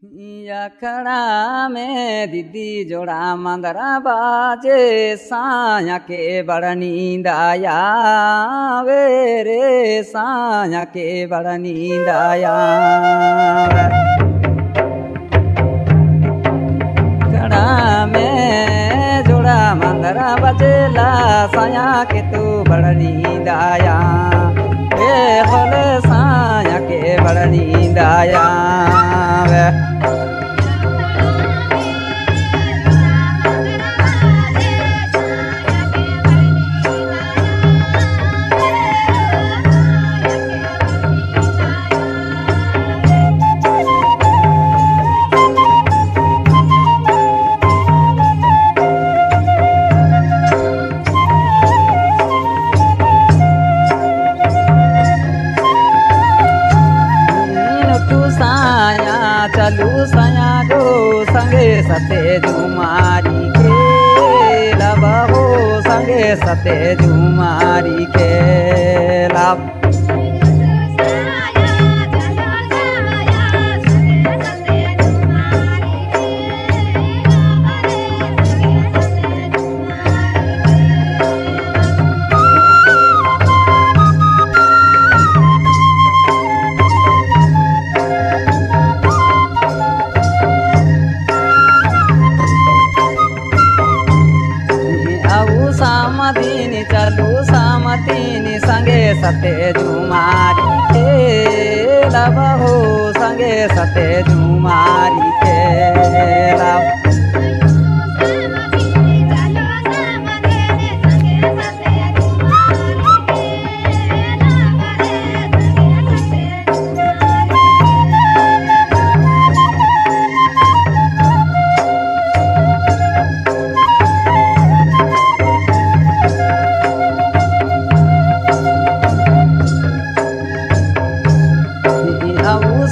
अखड़ा में दीदी जोड़ा मंदरा बाजे साया के बड़ नींद आया वे रे साया के बड़ नींद आया अखड़ा में जोड़ा मंदरा बजेला साया के तू बड़ नींद आया वे खोले साया के बड़ नींद आया चलू सया गो संगे सते जुमारी के लब हो संगे सते जुमारी के लब सामदीनी चलू सामदीनी संगे सते जुमारी के लब हो संगे सते जुमारी के लब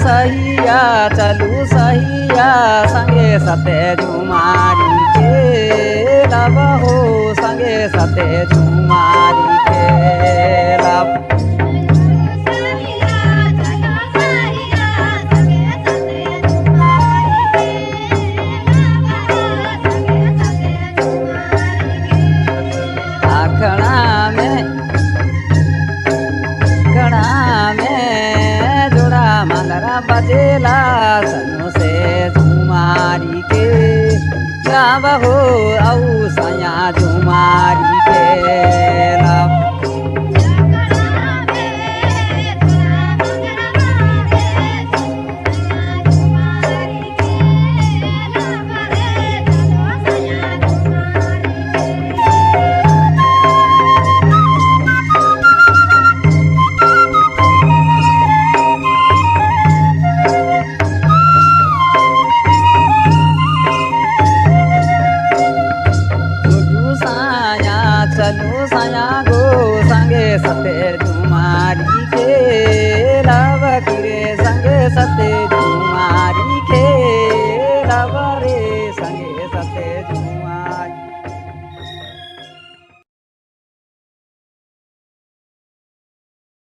सहिया चलू सहिया संगे सते जुमारी के लब हो संगे सते जुमारी के लब बजेला सनु से जुमारी के गाव हो औ सया जुमारी के लब चलू सया